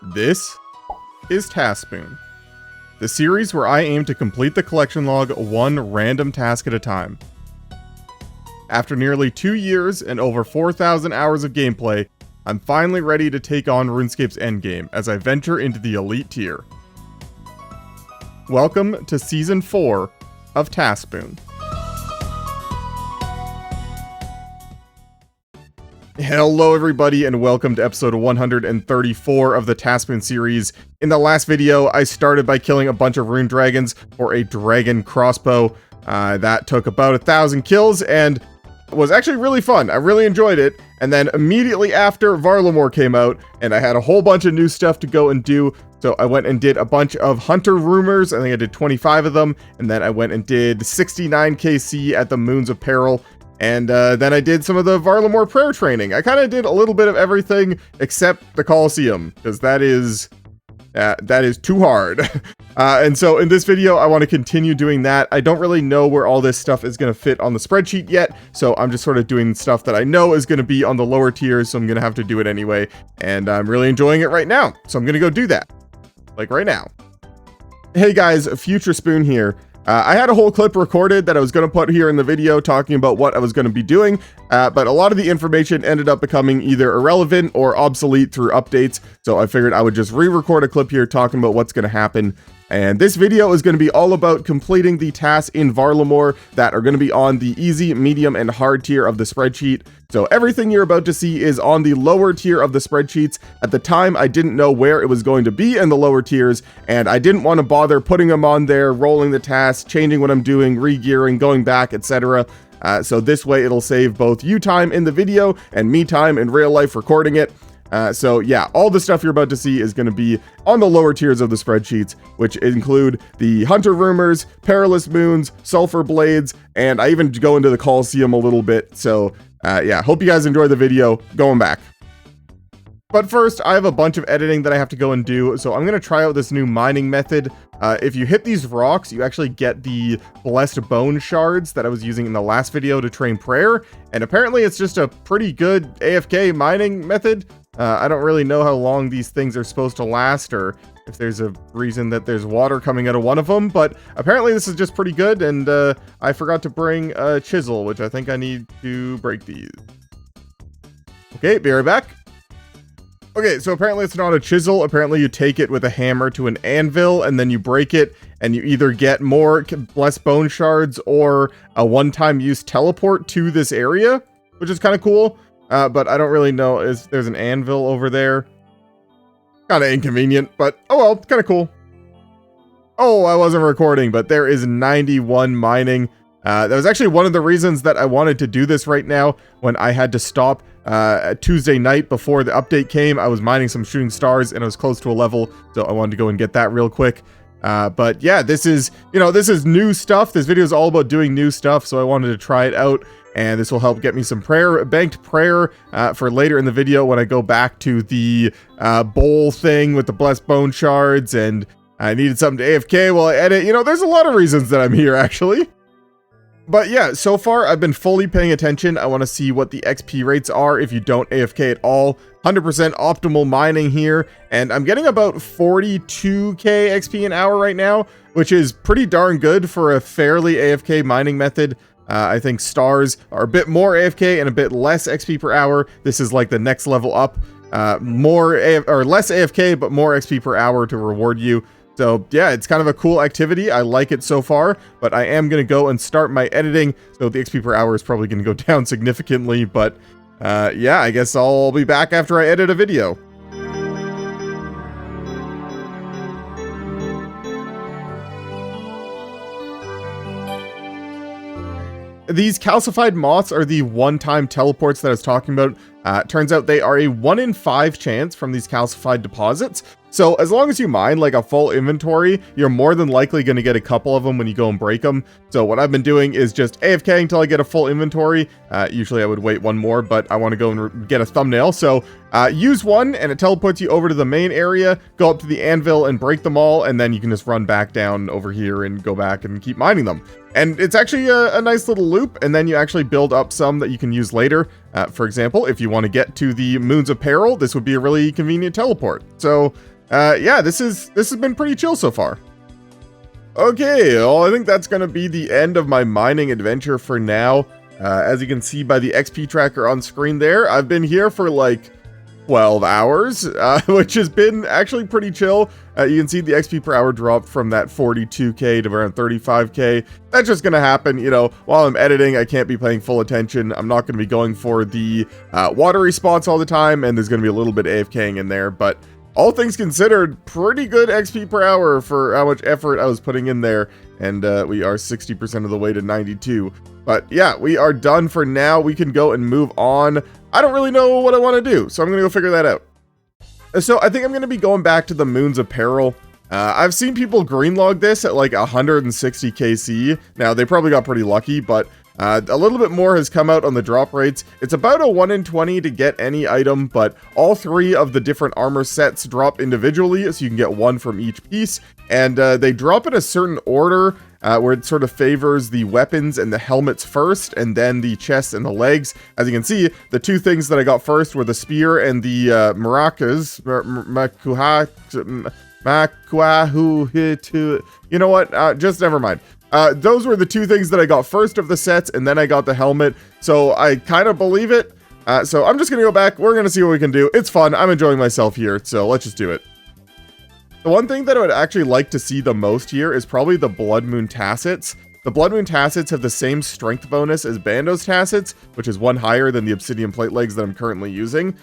This is TaskSpoon, the series where I aim to complete the collection log one random task at a time. After nearly 2 years and over 4,000 hours of gameplay, I'm finally ready to take on RuneScape's endgame as I venture into the elite tier. Welcome to Season 4 of TaskSpoon. Hello everybody and welcome to episode 134 of the TaskSpoon series. In the last video, I started by killing a bunch of rune dragons for a dragon crossbow. That took about 1,000 kills and was actually really fun. I really enjoyed it. And then immediately after, Varlamore came out and I had a whole bunch of new stuff to go and do. So I went and did a bunch of hunter rumors. I think I did 25 of them. And then I went and did 69 KC at the Moons of Peril. And then I did some of the Varlamore prayer training. I kind of did a little bit of everything except the Colosseum, because that is too hard. And so in this video, I want to continue doing that. I don't really know where all this stuff is going to fit on the spreadsheet yet, so I'm just sort of doing stuff that I know is going to be on the lower tiers, so I'm going to have to do it anyway. And I'm really enjoying it right now, so I'm going to go do that. Like right now. Hey guys, Future Spoon here. I had a whole clip recorded that I was going to put here in the video talking about what I was going to be doing, but a lot of the information ended up becoming either irrelevant or obsolete through updates, so I figured I would just re-record a clip here talking about what's going to happen. And this video is going to be all about completing the tasks in Varlamore that are going to be on the easy, medium, and hard tier of the spreadsheet. So everything you're about to see is on the lower tier of the spreadsheets. At the time, I didn't know where it was going to be in the lower tiers, and I didn't want to bother putting them on there, rolling the tasks, changing what I'm doing, re-gearing, going back, etc. So this way it'll save both you time in the video and me time in real life recording it. So yeah, all the stuff you're about to see is going to be on the lower tiers of the spreadsheets, which include the Hunter Rumors, Perilous Moons, Sulpher Blades, and I even go into the Colosseum a little bit. So yeah, hope you guys enjoy the video. Going back. But first, I have a bunch of editing that I have to go and do, so I'm going to try out this new mining method. If you hit these rocks, you actually get the blessed bone shards that I was using in the last video to train prayer, and apparently it's just a pretty good AFK mining method. I don't really know how long these things are supposed to last, or if there's a reason that there's water coming out of one of them, but apparently this is just pretty good, and I forgot to bring a chisel, which I think I need to break these. Okay, be right back. Okay, so apparently it's not a chisel. Apparently you take it with a hammer to an anvil, and then you break it, and you either get more blessed bone shards or a one-time use teleport to this area, which is kind of cool. But I don't really know. There's an anvil over there. Kind of inconvenient, but oh well, kind of cool. Oh, I wasn't recording, but there is 91 mining. That was actually one of the reasons that I wanted to do this right now when I had to stop Tuesday night before the update came. I was mining some shooting stars and I was close to a level, so I wanted to go and get that real quick. But yeah, this is new stuff. This video is all about doing new stuff, so I wanted to try it out. And this will help get me some banked prayer for later in the video when I go back to the bowl thing with the blessed bone shards, and I needed something to AFK while I edit. There's a lot of reasons that I'm here, actually. But yeah, so far I've been fully paying attention. I want to see what the XP rates are if you don't AFK at all. 100% optimal mining here, and I'm getting about 42k XP an hour right now, which is pretty darn good for a fairly AFK mining method. I think stars are a bit more AFK and a bit less XP per hour. This is like the next level up. Less AFK, but more XP per hour to reward you. So yeah, it's kind of a cool activity. I like it so far, but I am going to go and start my editing. So the XP per hour is probably going to go down significantly, but yeah, I guess I'll be back after I edit a video. These calcified moths are the one-time teleports that I was talking about. Turns out they are a 1 in 5 chance from these calcified deposits. So as long as you mine like a full inventory, you're more than likely going to get a couple of them when you go and break them. So what I've been doing is just AFKing until I get a full inventory. Usually I would wait one more, but I want to go and get a thumbnail. So use one and it teleports you over to the main area, go up to the anvil and break them all. And then you can just run back down over here and go back and keep mining them. And it's actually a nice little loop, and then you actually build up some that you can use later. For example, if you want to get to the Moons of Peril, this would be a really convenient teleport. So, yeah, this has been pretty chill so far. Okay, well, I think that's going to be the end of my mining adventure for now. As you can see by the XP tracker on screen there, I've been here for like 12 hours, which has been actually pretty chill. You can see the XP per hour dropped from that 42k to around 35k. That's just going to happen, you know, while I'm editing. I can't be paying full attention. I'm not going to be going for the watery spots all the time, and there's going to be a little bit AFKing in there, but all things considered, pretty good XP per hour for how much effort I was putting in there, and we are 60% of the way to 92. But yeah, we are done for now. We can go and move on. I don't really know what I want to do, so I'm going to go figure that out. So I think I'm going to be going back to the Moons of Peril. I've seen people greenlog this at like 160 KC. Now, they probably got pretty lucky, but a little bit more has come out on the drop rates. It's about a 1 in 20 to get any item, but all 3 of the different armor sets drop individually, so you can get 1 from each piece, and they drop in a certain order where it sort of favors the weapons and the helmets first, and then the chest and the legs. As you can see, the 2 things that I got first were the spear and the maracas, you know what, just never mind. Those were the 2 things that I got first of the sets, and then I got the helmet, so I kind of believe it. So I'm just going to go back. We're going to see what we can do. It's fun. I'm enjoying myself here, so let's just do it. The one thing that I would actually like to see the most here is probably the Blood Moon Tassets. The Blood Moon Tassets have the same strength bonus as Bandos Tassets, which is 1 higher than the Obsidian Plate Legs that I'm currently using,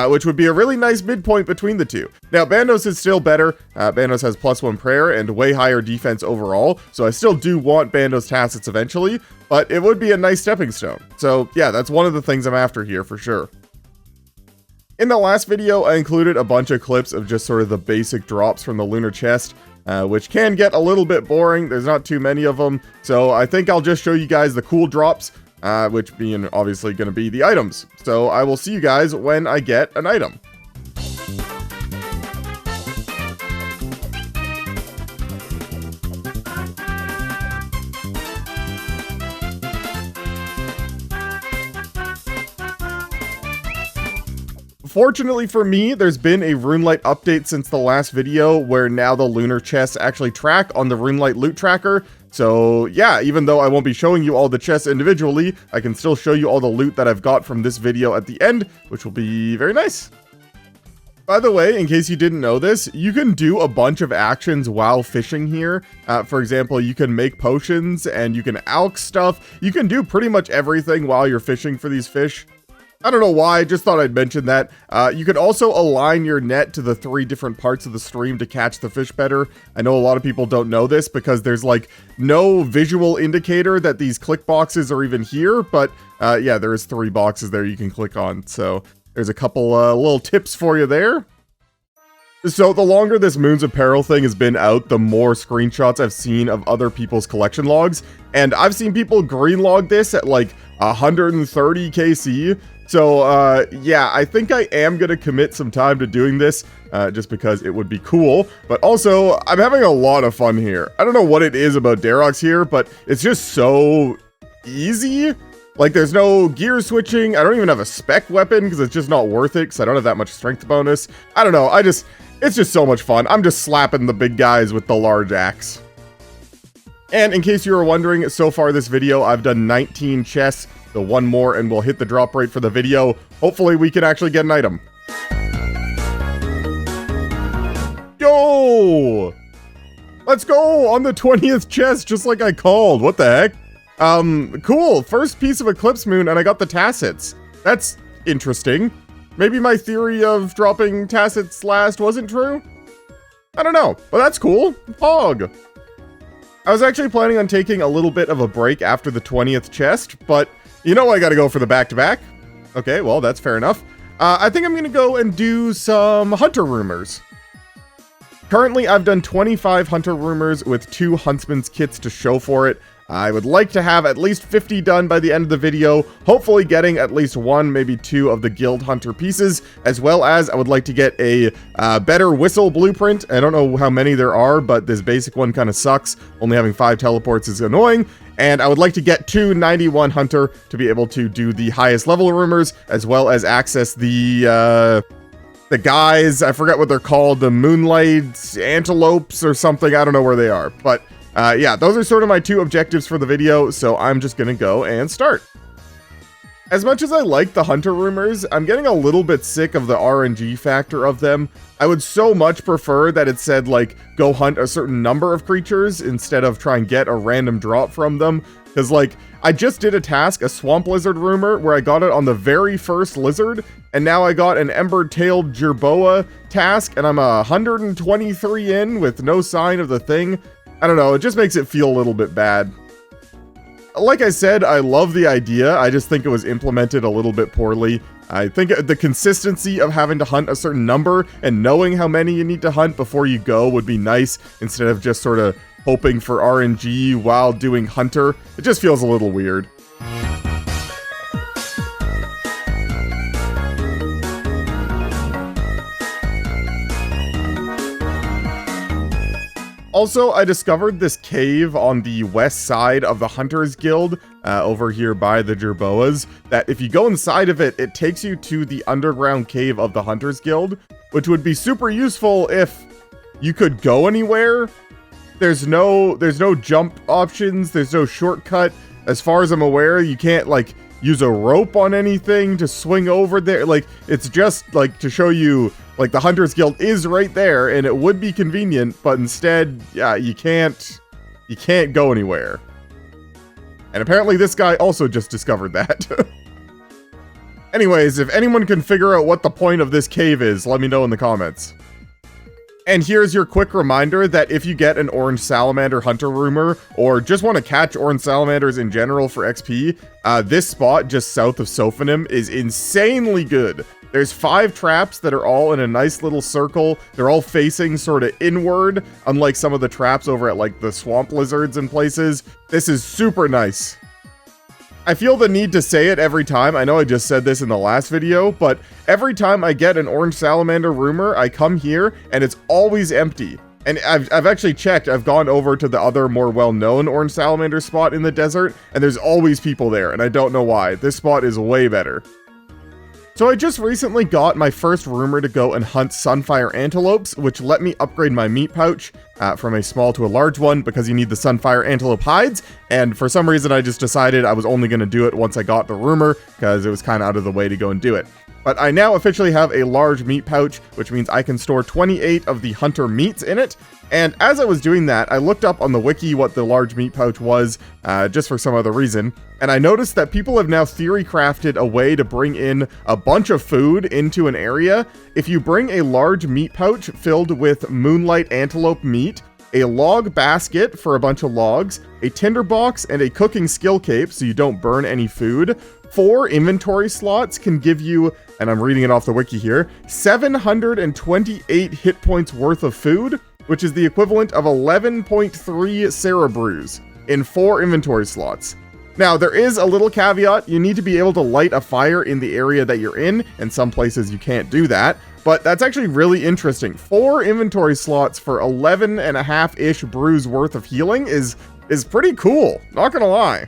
which would be a really nice midpoint between the 2. Now, Bandos is still better. Bandos has +1 prayer and way higher defense overall, so I still do want Bandos Tassets eventually, but it would be a nice stepping stone. So yeah, that's one of the things I'm after here for sure. In the last video, I included a bunch of clips of just sort of the basic drops from the lunar chest, which can get a little bit boring. There's not too many of them, so I think I'll just show you guys the cool drops, which being obviously going to be the items. So I will see you guys when I get an item. Fortunately for me, there's been a RuneLite update since the last video where now the lunar chests actually track on the RuneLite loot tracker. So yeah, even though I won't be showing you all the chests individually, I can still show you all the loot that I've got from this video at the end, which will be very nice. By the way, in case you didn't know this, you can do a bunch of actions while fishing here. For example, you can make potions and you can alch stuff. You can do pretty much everything while you're fishing for these fish. I don't know why, I just thought I'd mention that. You can also align your net to the 3 different parts of the stream to catch the fish better. I know a lot of people don't know this because there's like no visual indicator that these click boxes are even here, but yeah, there is 3 boxes there you can click on. So there's a couple little tips for you there. So the longer this Moons of Peril thing has been out, the more screenshots I've seen of other people's collection logs. And I've seen people green log this at like 130 KC. So yeah, I think I am going to commit some time to doing this just because it would be cool. But also, I'm having a lot of fun here. I don't know what it is about Darox here, but it's just so easy. Like, there's no gear switching. I don't even have a spec weapon because it's just not worth it because I don't have that much strength bonus. I don't know. It's just so much fun. I'm just slapping the big guys with the large axe. And in case you were wondering, so far this video, I've done 19 chests. So 1 more and we'll hit the drop rate for the video. Hopefully we can actually get an item. Yo! Let's go on the 20th chest, just like I called. What the heck? Cool. First piece of Eclipse Moon and I got the Tassets. That's interesting. Maybe my theory of dropping Tassets last wasn't true? I don't know, but that's cool. Hog. I was actually planning on taking a little bit of a break after the 20th chest, but you know I gotta go for the back-to-back. Okay, well, that's fair enough. I think I'm gonna go and do some Hunter Rumors. Currently, I've done 25 Hunter Rumors with 2 Huntsman's kits to show for it. I would like to have at least 50 done by the end of the video, hopefully getting at least 1, maybe 2 of the Guild Hunter pieces, as well as I would like to get a better whistle blueprint. I don't know how many there are, but this basic one kind of sucks. Only having 5 teleports is annoying. And I would like to get to 91 Hunter to be able to do the highest level rumors, as well as access the guys, I forget what they're called, the Moonlight Antelopes or something, I don't know where they are. But yeah, those are sort of my two objectives for the video, so I'm just gonna go and start. As much as I like the Hunter rumors, I'm getting a little bit sick of the RNG factor of them. I would so much prefer that it said, like, go hunt a certain number of creatures instead of try and get a random drop from them. Because, like, I just did a task, a Swamp Lizard rumor, where I got it on the very first lizard, and now I got an Ember-tailed Jerboa task, and I'm 123 in with no sign of the thing. I don't know, it just makes it feel a little bit bad. Like I said, I love the idea, I just think it was implemented a little bit poorly. I think the consistency of having to hunt a certain number and knowing how many you need to hunt before you go would be nice, instead of just sort of hoping for RNG while doing Hunter. It just feels a little weird. Also, I discovered this cave on the west side of the Hunters Guild, over here by the Jerboas, that if you go inside of it, it takes you to the underground cave of the Hunters Guild, which would be super useful if you could go anywhere. There's no jump options, there's no shortcut. As far as I'm aware, you can't, like, use a rope on anything to swing over there. Like, it's just, like, to show you, like, the Hunters Guild is right there, and it would be convenient, but instead, yeah, you can't go anywhere. And apparently this guy also just discovered that. Anyways, if anyone can figure out what the point of this cave is, let me know in the comments. And here's your quick reminder that if you get an orange salamander hunter rumor, or just want to catch orange salamanders in general for XP, this spot just south of Sophonim is insanely good. There's 5 traps that are all in a nice little circle. They're all facing sort of inward, unlike some of the traps over at, like, the swamp lizards and places. This is super nice. I feel the need to say it every time. I know I just said this in the last video, but every time I get an orange salamander rumor, I come here and it's always empty. And I've actually checked. I've gone over to the other more well-known orange salamander spot in the desert, and there's always people there, and I don't know why. This spot is way better. So I just recently got my first rumor to go and hunt Sunfire Antelopes, which let me upgrade my meat pouch from a small to a large one, because you need the Sunfire Antelope hides, and for some reason I just decided I was only going to do it once I got the rumor, because it was kind of out of the way to go and do it. But I now officially have a large meat pouch, which means I can store 28 of the hunter meats in it. And as I was doing that, I looked up on the wiki what the large meat pouch was, just for some other reason. And I noticed that people have now theory crafted a way to bring in a bunch of food into an area. If you bring a large meat pouch filled with moonlight antelope meat, a log basket for a bunch of logs, a tinderbox, and a cooking skill cape so you don't burn any food, 4 inventory slots can give you, and I'm reading it off the wiki here, 728 hit points worth of food, which is the equivalent of 11.3 Sarah brews in 4 inventory slots. Now, there is a little caveat. You need to be able to light a fire in the area that you're in, and some places you can't do that, but that's actually really interesting. 4 inventory slots for 11.5-ish brews worth of healing is pretty cool, not gonna lie.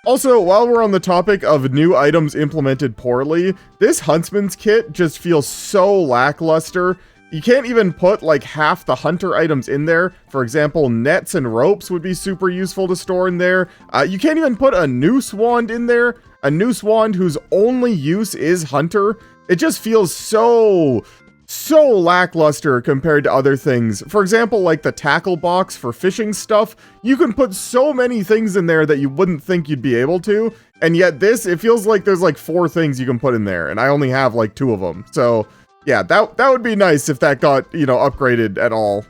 Also, while we're on the topic of new items implemented poorly, this Huntsman's kit just feels so lackluster. You can't even put like half the hunter items in there. For example, nets and ropes would be super useful to store in there. You can't even put a noose wand in there. A noose wand whose only use is hunter. It just feels so lackluster compared to other things. For example, like the tackle box for fishing stuff, you can put so many things in there that you wouldn't think you'd be able to, and yet this, it feels like there's like 4 things you can put in there, and I only have like 2 of them. So yeah, that would be nice if that got, you know, upgraded at all.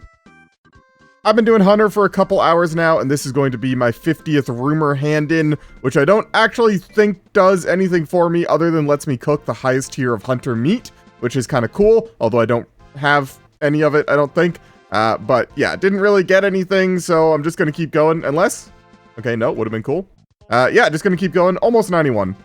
I've been doing Hunter for a couple hours now, and this is going to be my 50th rumor hand-in, which I don't actually think does anything for me other than lets me cook the highest tier of hunter meat, which is kind of cool, although I don't have any of it, I don't think. But yeah, didn't really get anything, so I'm just going to keep going, unless... Okay, no, would have been cool. Yeah, just going to keep going, almost 91.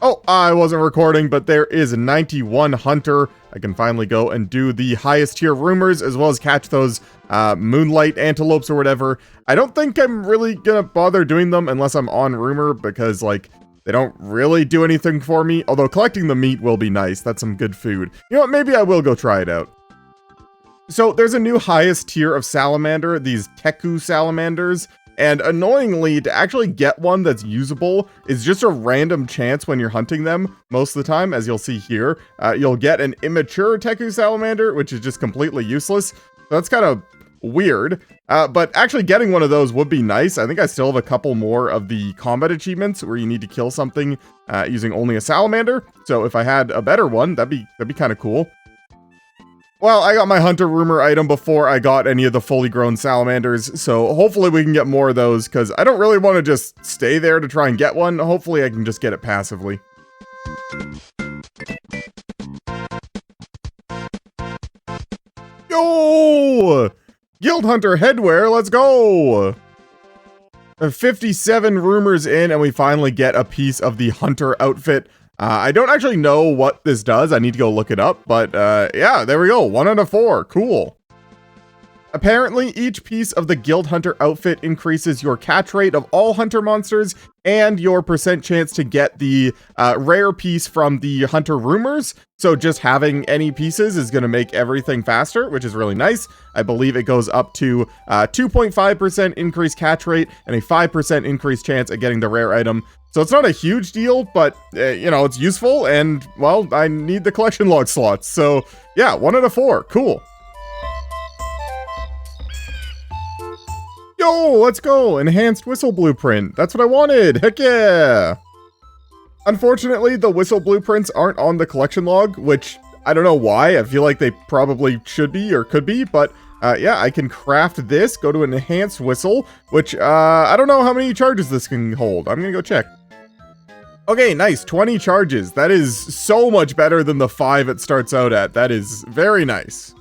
Oh, I wasn't recording, but there is 91 Hunter. I can finally go and do the highest tier rumors, as well as catch those moonlight antelopes or whatever. I don't think I'm really gonna bother doing them unless I'm on rumor, because, like, they don't really do anything for me. Although collecting the meat will be nice. That's some good food. You know what? Maybe I will go try it out. So there's a new highest tier of salamander, these Teku salamanders. And annoyingly, to actually get one that's usable is just a random chance when you're hunting them. Most of the time, as you'll see here, you'll get an immature Teku salamander, which is just completely useless. So that's kind of weird. But actually getting one of those would be nice. I think I still have a couple more of the combat achievements where you need to kill something using only a salamander. So if I had a better one, that'd be kind of cool. Well, I got my Hunter Rumor item before I got any of the fully grown salamanders, so hopefully we can get more of those, because I don't really want to just stay there to try and get one. Hopefully I can just get it passively. Yo! Guild Hunter headwear, let's go! 57 rumors in, and we finally get a piece of the Hunter outfit. I don't actually know what this does. I need to go look it up, but yeah, there we go. 1 out of 4. Cool. Apparently, each piece of the Guild Hunter outfit increases your catch rate of all Hunter monsters and your % chance to get the rare piece from the Hunter Rumors. So just having any pieces is going to make everything faster, which is really nice. I believe it goes up to 2.5% increased catch rate and a 5% increased chance at getting the rare item. So it's not a huge deal, but, you know, it's useful, and, well, I need the collection log slots. So, yeah, 1 out of 4. Cool. Yo, let's go! Enhanced whistle blueprint. That's what I wanted. Heck yeah! Unfortunately, the whistle blueprints aren't on the collection log, which I don't know why. I feel like they probably should be or could be, but yeah, I can craft this, go to an enhanced whistle, which I don't know how many charges this can hold. I'm gonna go check. Okay, nice, 20 charges. That is so much better than the 5 it starts out at. That is very nice.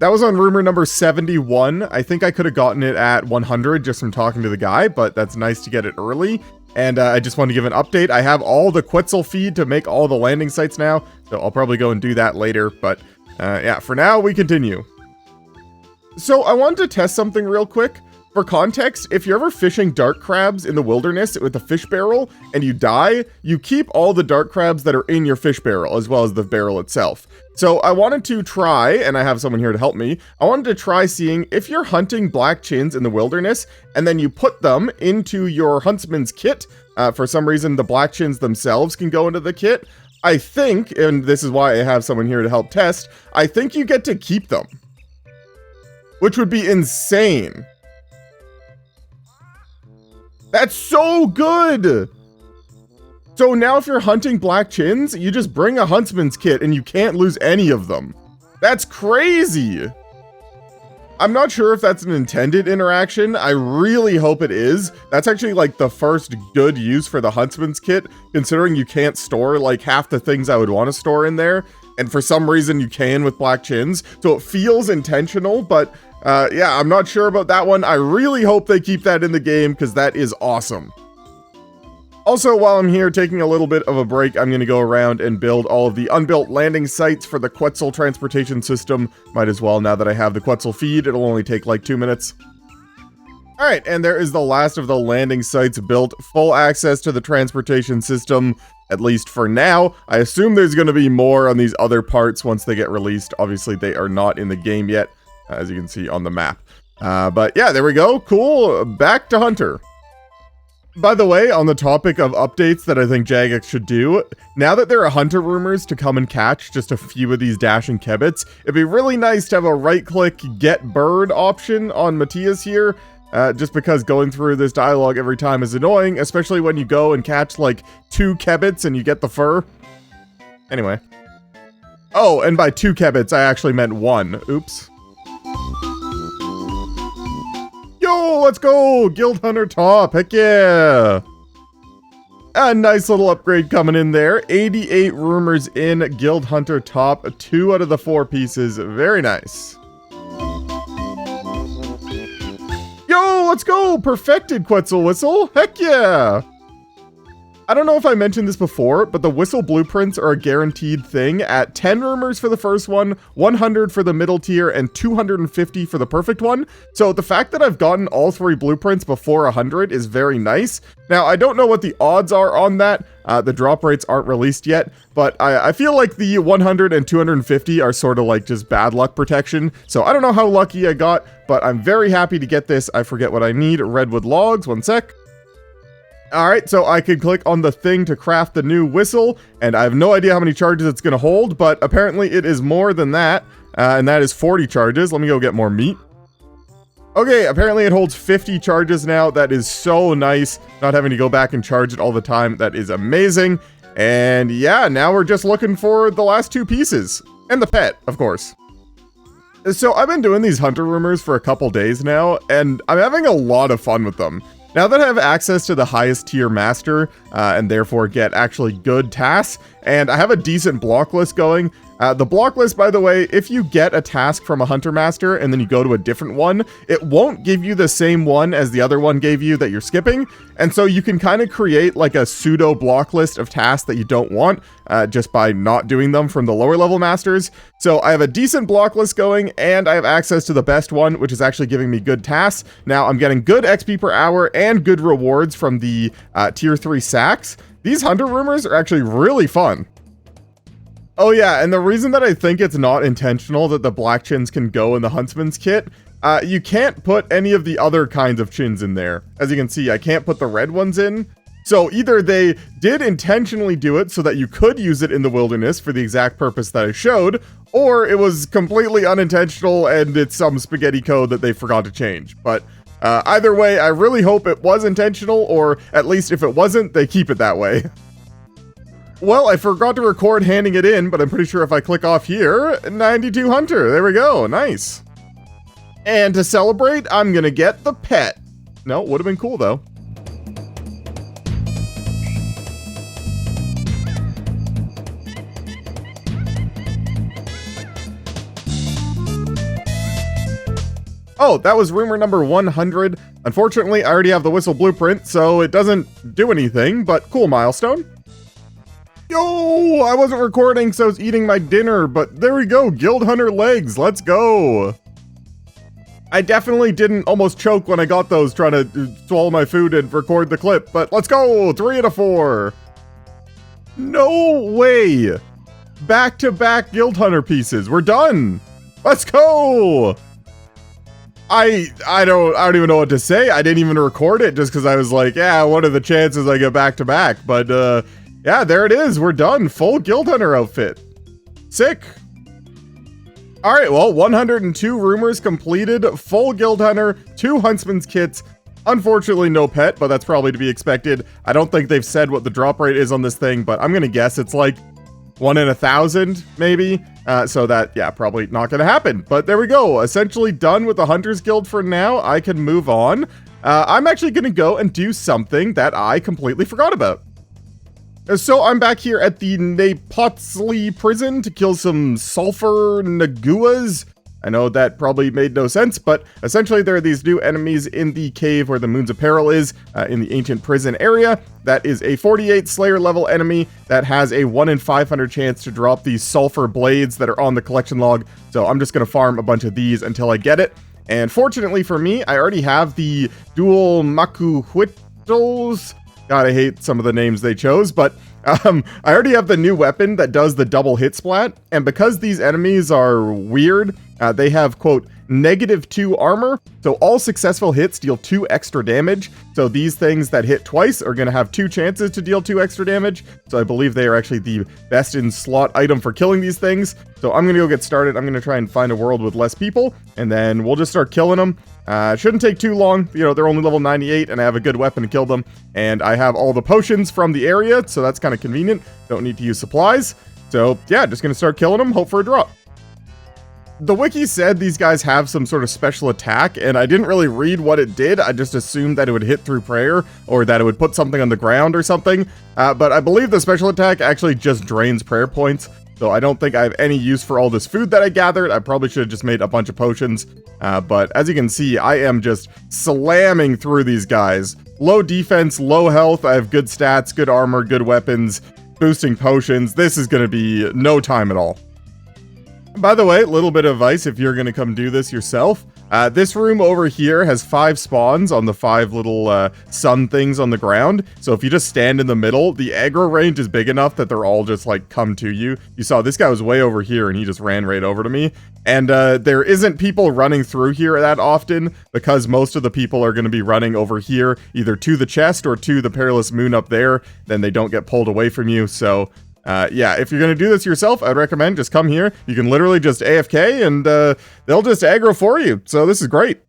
That was on rumor number 71. I think I could have gotten it at 100 just from talking to the guy, but that's nice to get it early. And I just want to give an update. I have all the Quetzal feed to make all the landing sites now, so I'll probably go and do that later. But yeah, for now, we continue. So I wanted to test something real quick. For context, if you're ever fishing dark crabs in the wilderness with a fish barrel and you die, you keep all the dark crabs that are in your fish barrel, as well as the barrel itself. So I wanted to try, and I have someone here to help me, I wanted to try seeing if you're hunting black chins in the wilderness, and then you put them into your huntsman's kit, for some reason the black chins themselves can go into the kit, I think, and this is why I have someone here to help test, I think you get to keep them. Which would be insane. That's so good! So now if you're hunting black chins, you just bring a huntsman's kit and you can't lose any of them. That's crazy! I'm not sure if that's an intended interaction. I really hope it is. That's actually like the first good use for the huntsman's kit, considering you can't store like half the things I would want to store in there. And for some reason you can with black chins. So it feels intentional, but yeah, I'm not sure about that one. I really hope they keep that in the game because that is awesome. Also, while I'm here taking a little bit of a break, I'm going to go around and build all of the unbuilt landing sites for the Quetzal transportation system. Might as well, now that I have the Quetzal feed, it'll only take like 2 minutes. Alright, and there is the last of the landing sites built. Full access to the transportation system, at least for now. I assume there's going to be more on these other parts once they get released. Obviously, they are not in the game yet, as you can see on the map. But yeah, there we go. Cool. Back to Hunter. By the way, on the topic of updates that I think Jagex should do, now that there are Hunter rumors to come and catch just a few of these dashing kebits, it'd be really nice to have a right-click get bird option on Matthias here, just because going through this dialogue every time is annoying, especially when you go and catch like 2 kebits and you get the fur. Anyway. Oh, and by 2 kebits, I actually meant 1. Oops. Yo, let's go! Guild Hunter top, heck yeah! A nice little upgrade coming in there. 88 rumors in, Guild Hunter top, 2 out of the 4 pieces, very nice. Yo, let's go! Perfected Quetzal Whistle, heck yeah! I don't know if I mentioned this before, but the whistle blueprints are a guaranteed thing at 10 rumors for the first one, 100 for the middle tier, and 250 for the perfect one. So the fact that I've gotten all 3 blueprints before 100 is very nice. Now, I don't know what the odds are on that. The drop rates aren't released yet, but I feel like the 100 and 250 are sort of like just bad luck protection. So I don't know how lucky I got, but I'm very happy to get this. I forget what I need. Redwood logs, 1 sec. Alright, so I could click on the thing to craft the new whistle, and I have no idea how many charges it's going to hold, but apparently it is more than that, and that is 40 charges. Let me go get more meat. Okay, apparently it holds 50 charges now. That is so nice, not having to go back and charge it all the time. That is amazing. And yeah, now we're just looking for the last 2 pieces. And the pet, of course. So I've been doing these hunter rumors for a couple days now, and I'm having a lot of fun with them. Now that I have access to the highest tier master, and therefore get actually good tasks, and I have a decent block list going. The block list, by the way, if you get a task from a hunter master and then you go to a different one, it won't give you the same one as the other one gave you that you're skipping. And so you can kind of create like a pseudo block list of tasks that you don't want, just by not doing them from the lower level masters. So I have a decent block list going, and I have access to the best one, which is actually giving me good tasks. Now I'm getting good XP per hour and good rewards from the tier 3 sacks. These hunter rumors are actually really fun. Oh yeah, and the reason that I think it's not intentional that the black chins can go in the huntsman's kit, you can't put any of the other kinds of chins in there. As you can see, I can't put the red ones in. So either they did intentionally do it so that you could use it in the wilderness for the exact purpose that I showed, or it was completely unintentional and it's some spaghetti code that they forgot to change. But either way, I really hope it was intentional, or at least if it wasn't, they keep it that way. Well, I forgot to record handing it in, but I'm pretty sure if I click off here, 92 Hunter, there we go, nice. And to celebrate, I'm gonna get the pet. No, would have been cool though. Oh, that was rumor number 100. Unfortunately, I already have the whistle blueprint, so it doesn't do anything, but cool milestone. Yo, I wasn't recording, so I was eating my dinner, but there we go, Guild Hunter legs, let's go. I definitely didn't almost choke when I got those trying to swallow my food and record the clip, but let's go, 3 out of 4. No way. Back-to-back Guild Hunter pieces, we're done. Let's go. I don't even know what to say. I didn't even record it just because I was like, yeah, what are the chances I get back-to-back? But, yeah, there it is. We're done. Full Guild Hunter outfit. Sick. All right, well, 102 rumors completed. Full Guild Hunter, 2 Huntsman's kits. Unfortunately, no pet, but that's probably to be expected. I don't think they've said what the drop rate is on this thing, but I'm going to guess it's like 1 in 1,000, maybe. So that, yeah, probably not going to happen. But there we go. Essentially done with the Hunters Guild for now. I can move on. I'm actually going to go and do something that I completely forgot about. So I'm back here at the Napotsley prison to kill some sulfur naguas. I know that probably made no sense, but essentially there are these new enemies in the cave where the Moons of Peril is, in the ancient prison area. That is a 48 Slayer level enemy that has a 1 in 500 chance to drop these Sulpher Blades that are on the collection log. So I'm just going to farm a bunch of these until I get it. And fortunately for me, I already have the dual Makuhuitls. God, I hate some of the names they chose, but I already have the new weapon that does the double hit splat, and because these enemies are weird, they have, quote, -2 armor, so all successful hits deal 2 extra damage, so these things that hit twice are going to have 2 chances to deal 2 extra damage, so I believe they are actually the best in slot item for killing these things. So I'm going to go get started. I'm going to try and find a world with less people, and then we'll just start killing them. It shouldn't take too long. You know, they're only level 98, and I have a good weapon to kill them, and I have all the potions from the area, so that's kind of convenient. Don't need to use supplies. So yeah, just going to start killing them, hope for a drop. The wiki said these guys have some sort of special attack, and I didn't really read what it did. I just assumed that it would hit through prayer, or that it would put something on the ground or something. But I believe the special attack actually just drains prayer points. So I don't think I have any use for all this food that I gathered. I probably should have just made a bunch of potions. But as you can see, I am just slamming through these guys. Low defense, low health. I have good stats, good armor, good weapons, boosting potions. This is going to be no time at all. By the way, little bit of advice if you're going to come do this yourself. This room over here has 5 spawns on the 5 little sun things on the ground. So if you just stand in the middle, the aggro range is big enough that they're all just like come to you. You saw this guy was way over here and he just ran right over to me. And there isn't people running through here that often because most of the people are going to be running over here either to the chest or to the perilous moon up there. Then they don't get pulled away from you. So yeah, if you're going to do this yourself, I'd recommend just come here. You can literally just AFK and they'll just aggro for you. So this is great.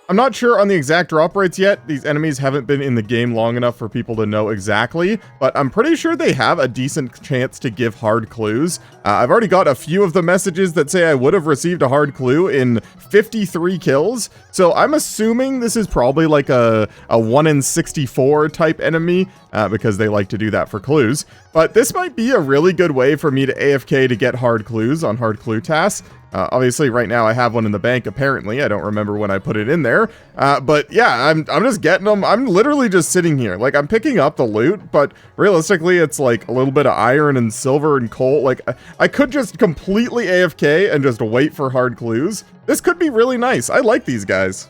I'm not sure on the exact drop rates yet. These enemies haven't been in the game long enough for people to know exactly, but I'm pretty sure they have a decent chance to give hard clues. I've already got a few of the messages that say I would have received a hard clue in 53 kills, so I'm assuming this is probably like a 1 in 64 type enemy, because they like to do that for clues. But this might be a really good way for me to AFK to get hard clues on hard clue tasks. Obviously, right now I have one in the bank, apparently. I don't remember when I put it in there. But yeah, I'm just getting them. I'm literally just sitting here. Like, I'm picking up the loot, but realistically, it's like a little bit of iron and silver and coal. Like, I could just completely AFK and just wait for hard clues. This could be really nice. I like these guys.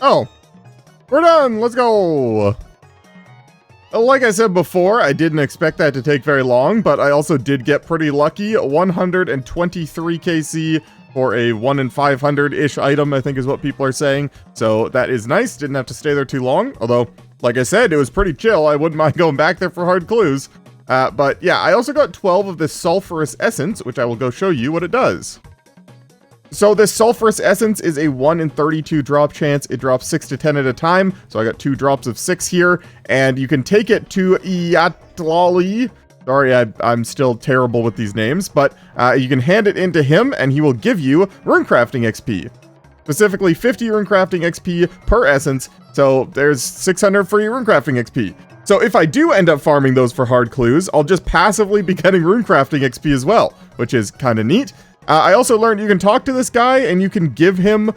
Oh, we're done. Let's go. Like I said before, I didn't expect that to take very long, but I also did get pretty lucky. 123 KC for a 1 in 500-ish item, I think is what people are saying. So that is nice. Didn't have to stay there too long. Although, like I said, it was pretty chill. I wouldn't mind going back there for hard clues. But yeah, I also got 12 of this sulfurous essence, which I will go show you what it does. So this sulfurous essence is a 1 in 32 drop chance. It drops 6 to 10 at a time. So I got 2 drops of 6 here, and you can take it to Yatlali. Sorry, I'm still terrible with these names, but you can hand it into him, and he will give you runecrafting XP. Specifically 50 runecrafting XP per essence. So there's 600 free runecrafting XP. So if I do end up farming those for hard clues, I'll just passively be getting runecrafting XP as well, which is kind of neat. I also learned you can talk to this guy and you can give him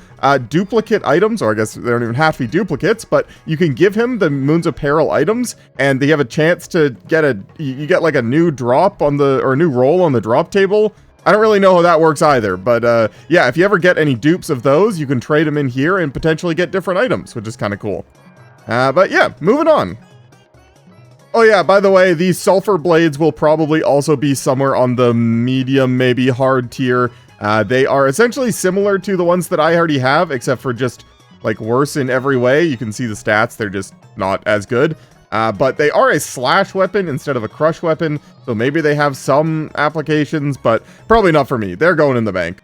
duplicate items, or I guess they don't even have to be duplicates, but you can give him the Moons of Peril items and they have a chance to get you get like a new drop on the, or a new roll on the drop table. I don't really know how that works either, but yeah, if you ever get any dupes of those, you can trade them in here and potentially get different items, which is kind of cool. But yeah, moving on. Oh yeah, by the way, these Sulpher Blades will probably also be somewhere on the medium, maybe hard tier. They are essentially similar to the ones that I already have, except for just, like, worse in every way. You can see the stats, they're just not as good. But they are a slash weapon instead of a crush weapon, so maybe they have some applications, but probably not for me. They're going in the bank.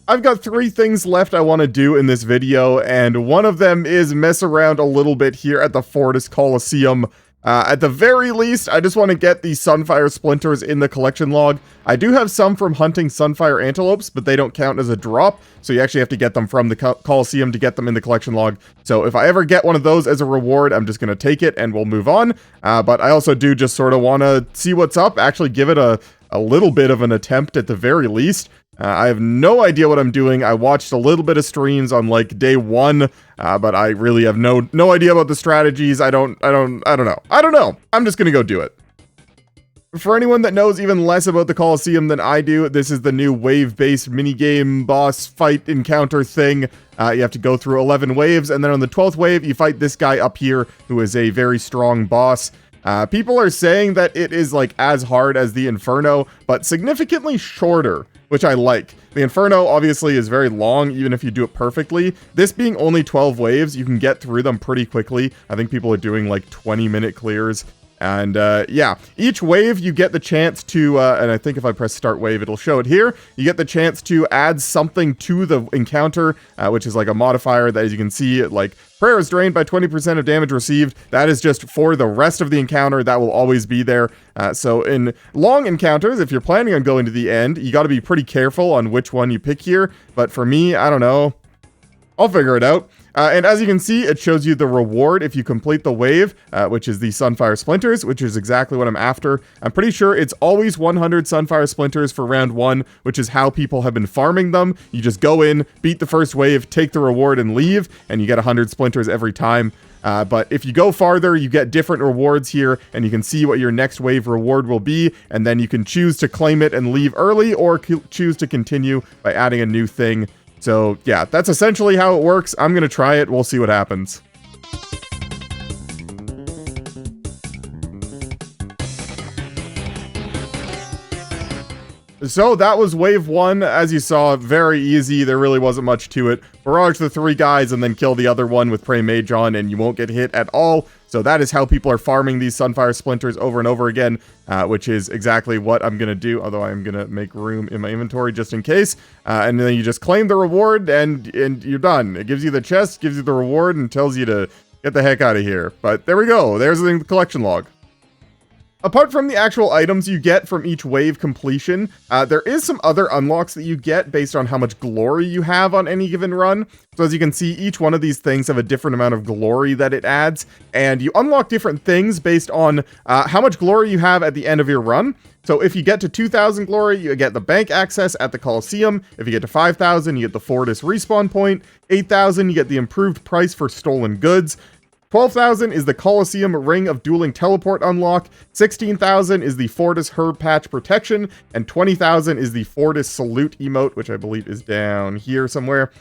I've got 3 things left I want to do in this video, and one of them is mess around a little bit here at the Fortis Colosseum. At the very least, I just want to get the Sunfire Splinters in the collection log. I do have some from hunting Sunfire Antelopes, but they don't count as a drop, so you actually have to get them from the Colosseum to get them in the collection log. So if I ever get one of those as a reward, I'm just going to take it and we'll move on. But I also do just sort of want to see what's up, actually give it a little bit of an attempt at the very least. I have no idea what I'm doing. I watched a little bit of streams on like day 1, but I really have no idea about the strategies. I don't know. I'm just gonna go do it. For anyone that knows even less about the Colosseum than I do, this is the new wave-based minigame boss fight encounter thing. You have to go through 11 waves, and then on the 12th wave, you fight this guy up here, who is a very strong boss. People are saying that it is like as hard as the Inferno, but significantly shorter, which I like. The Inferno obviously is very long, even if you do it perfectly. This being only 12 waves, you can get through them pretty quickly. I think people are doing like 20-minute clears. And yeah, each wave you get the chance to, and I think if I press start wave, it'll show it here. You get the chance to add something to the encounter, which is like a modifier that, as you can see, like prayer is drained by 20% of damage received. That is just for the rest of the encounter. That will always be there. So in long encounters, if you're planning on going to the end, you got to be pretty careful on which one you pick here. But for me, I don't know. I'll figure it out. And as you can see, it shows you the reward if you complete the wave, which is the Sunfire Splinters, which is exactly what I'm after. I'm pretty sure it's always 100 Sunfire Splinters for round 1, which is how people have been farming them. You just go in, beat the first wave, take the reward, and leave, and you get 100 Splinters every time. But if you go farther, you get different rewards here, and you can see what your next wave reward will be, and then you can choose to claim it and leave early, or choose to continue by adding a new thing. So yeah, that's essentially how it works. I'm going to try it. We'll see what happens. So that was wave 1. As you saw, very easy. There really wasn't much to it. Barrage the 3 guys and then kill the other one with Prey Mage on, and you won't get hit at all. So that is how people are farming these Sunfire Splinters over and over again, which is exactly what I'm going to do, although I'm going to make room in my inventory just in case. And then you just claim the reward, and you're done. It gives you the chest, gives you the reward, and tells you to get the heck out of here. But there we go. There's the collection log. Apart from the actual items you get from each wave completion, there is some other unlocks that you get based on how much glory you have on any given run. So as you can see, each one of these things have a different amount of glory that it adds, and you unlock different things based on how much glory you have at the end of your run. So if you get to 2,000 glory, you get the bank access at the Colosseum. If you get to 5,000, you get the Fortis respawn point. 8,000, you get the improved price for stolen goods. 12,000 is the Colosseum Ring of Dueling Teleport unlock, 16,000 is the Fortis Herb Patch Protection, and 20,000 is the Fortis Salute emote, which I believe is down here somewhere.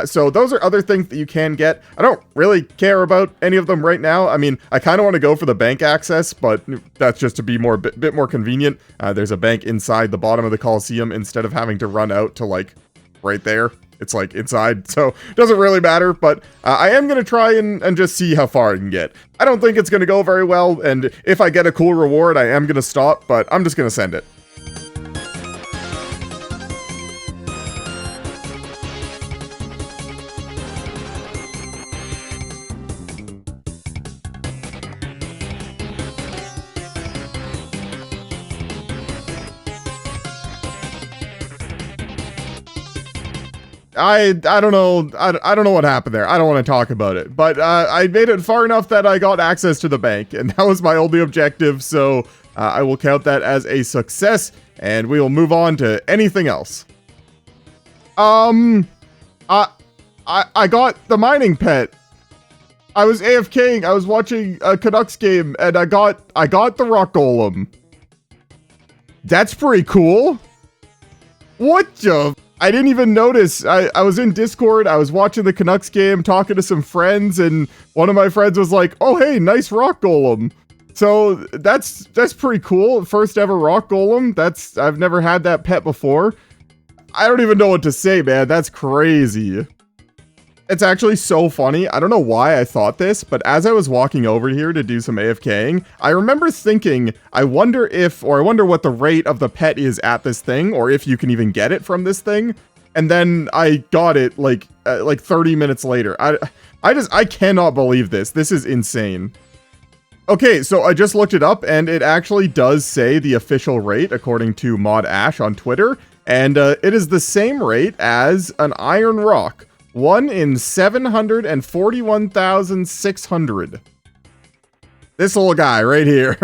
So those are other things that you can get. I don't really care about any of them right now. I mean, I kind of want to go for the bank access, but that's just to be bit more convenient. There's a bank inside the bottom of the Colosseum instead of having to run out to, like, right there. It's like inside, so it doesn't really matter, but I am going to try and just see how far I can get. I don't think it's going to go very well, and if I get a cool reward, I am going to stop, but I'm just going to send it. I don't know. I don't know what happened there. I don't want to talk about it. But I made it far enough that I got access to the bank, and that was my only objective. So I will count that as a success, and we will move on to anything else. I got the mining pet. I was AFKing. I was watching a Canucks game, and I got the rock golem. That's pretty cool. What the? I didn't even notice. I was in Discord, I was watching the Canucks game, talking to some friends, and one of my friends was like, oh hey, nice rock golem. So that's pretty cool. First ever rock golem. I've never had that pet before. I don't even know what to say, man. That's crazy. It's actually so funny. I don't know why I thought this, but as I was walking over here to do some AFKing, I remember thinking, I wonder what the rate of the pet is at this thing, or if you can even get it from this thing. And then I got it like 30 minutes later. I cannot believe this. This is insane. Okay, so I just looked it up, and it actually does say the official rate according to Mod Ash on Twitter, and it is the same rate as an Iron Rock. 1 in 741,600. This little guy right here.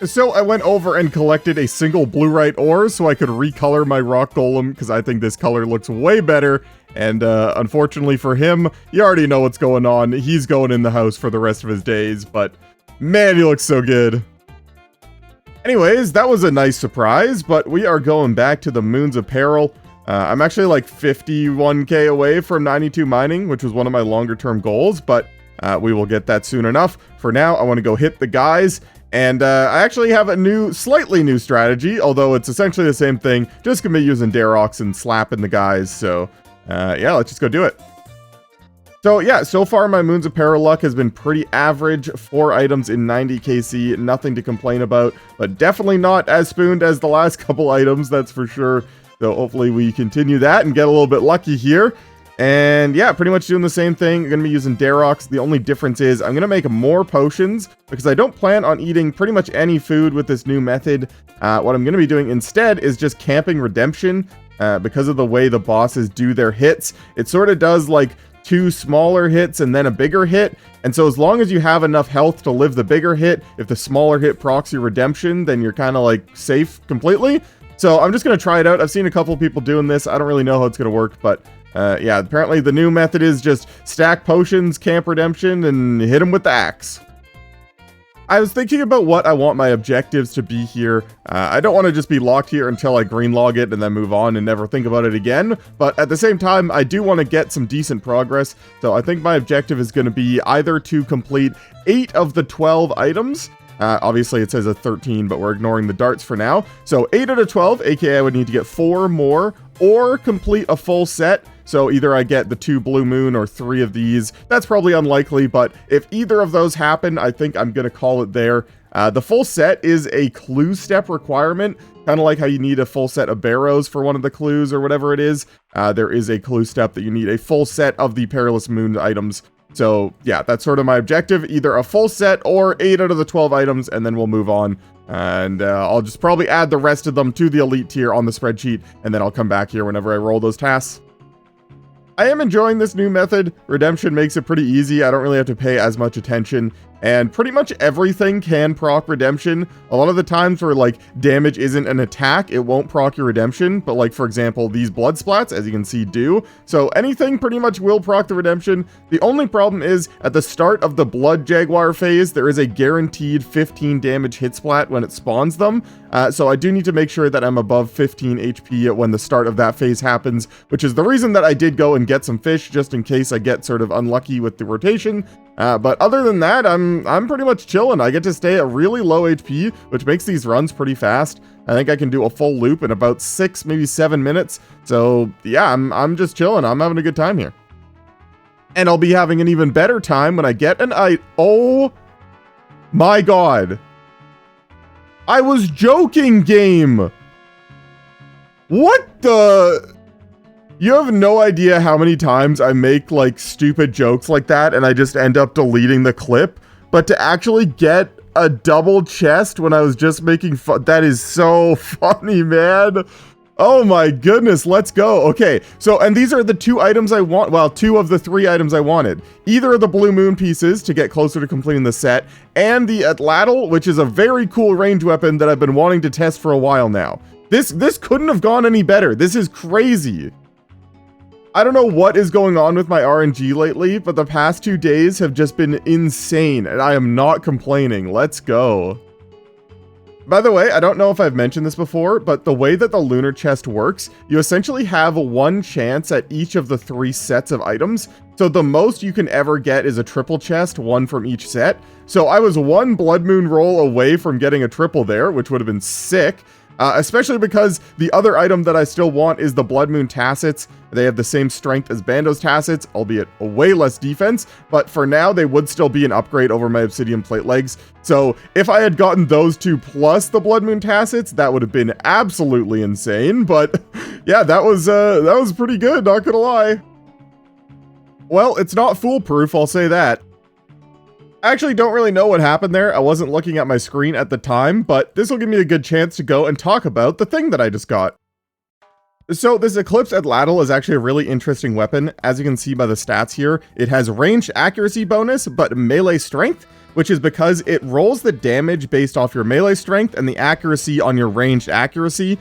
So I went over and collected a single blue-right ore so I could recolor my rock golem, because I think this color looks way better. And unfortunately for him, you already know what's going on. He's going in the house for the rest of his days, but man, he looks so good. Anyways, that was a nice surprise, but we are going back to the Moons of Peril. I'm actually like 51k away from 92 mining, which was one of my longer term goals, but we will get that soon enough. For now, I want to go hit the guys, and I actually have a slightly new strategy, although it's essentially the same thing, just gonna be using Darox and slapping the guys, so yeah, let's just go do it. So yeah, so far my Moons of Peril luck has been pretty average. 4 items in 90 KC, nothing to complain about, but definitely not as spooned as the last couple items, that's for sure. So hopefully we continue that and get a little bit lucky here. And yeah, pretty much doing the same thing. I'm going to be using Darox. The only difference is I'm going to make more potions because I don't plan on eating pretty much any food with this new method. What I'm going to be doing instead is just camping Redemption because of the way the bosses do their hits. It sort of does like 2 smaller hits and then a bigger hit. And so as long as you have enough health to live the bigger hit, if the smaller hit procs your Redemption, then you're kind of like safe completely. So I'm just going to try it out. I've seen a couple people doing this. I don't really know how it's going to work, but yeah, apparently the new method is just stack potions, camp Redemption, and hit them with the axe. I was thinking about what I want my objectives to be here. I don't want to just be locked here until I green log it and then move on and never think about it again. But at the same time, I do want to get some decent progress. So I think my objective is going to be either to complete 8 of the 12 items. Obviously it says a 13, but we're ignoring the darts for now. So 8 out of 12, aka I would need to get 4 more, or complete a full set. So either I get the 2 Blue Moon or 3 of these. That's probably unlikely, but if either of those happen, I think I'm going to call it there. The full set is a clue step requirement, kind of like how you need a full set of barrows for one of the clues or whatever it is. There is a clue step that you need a full set of the Perilous Moon items. So yeah, that's sort of my objective, either a full set or 8 out of the 12 items, and then we'll move on. And I'll just probably add the rest of them to the elite tier on the spreadsheet, and then I'll come back here whenever I roll those tasks. I am enjoying this new method. Redemption makes it pretty easy. I don't really have to pay as much attention, and pretty much everything can proc Redemption. A lot of the times where like damage isn't an attack, it won't proc your Redemption, but like for example these blood splats, as you can see, do. So anything pretty much will proc the Redemption. The only problem is at the start of the Blood Jaguar phase, there is a guaranteed 15 damage hit splat when it spawns them. So I do need to make sure that I'm above 15 HP when the start of that phase happens, which is the reason that I did go and get some fish just in case I get sort of unlucky with the rotation. But other than that, I'm pretty much chilling. I get to stay at really low HP, which makes these runs pretty fast. I think I can do a full loop in about 6, maybe 7 minutes. So yeah, I'm just chilling. I'm having a good time here. And I'll be having an even better time when I get an oh my god. I was joking, game. What the? You have no idea how many times I make like stupid jokes like that and I just end up deleting the clip. But to actually get a double chest when I was just making fun, that is so funny, man. Oh my goodness, let's go. Okay, so, and these are the 2 items I want, well, 2 of the 3 items I wanted. Either of the Blue Moon pieces to get closer to completing the set, and the Atlatl, which is a very cool range weapon that I've been wanting to test for a while now. This couldn't have gone any better. This is crazy. I don't know what is going on with my RNG lately, but the past 2 days have just been insane, and I am not complaining. Let's go. By the way, I don't know if I've mentioned this before, but the way that the lunar chest works, you essentially have 1 chance at each of the 3 sets of items. So the most you can ever get is a triple chest, 1 from each set. So I was 1 Blood Moon roll away from getting a triple there, which would have been sick. Especially because the other item that I still want is the Blood Moon Tassets. They have the same strength as Bando's Tassets, albeit way less defense, but for now they would still be an upgrade over my Obsidian Plate Legs. So if I had gotten those 2 plus the Blood Moon Tassets, that would have been absolutely insane, but yeah, that was pretty good, not gonna lie. Well, it's not foolproof, I'll say that. I actually don't really know what happened there. I wasn't looking at my screen at the time, but this will give me a good chance to go and talk about the thing that I just got. So this Eclipse Atlatl is actually a really interesting weapon. As you can see by the stats here, it has ranged accuracy bonus, but melee strength, which is because it rolls the damage based off your melee strength and the accuracy on your ranged accuracy.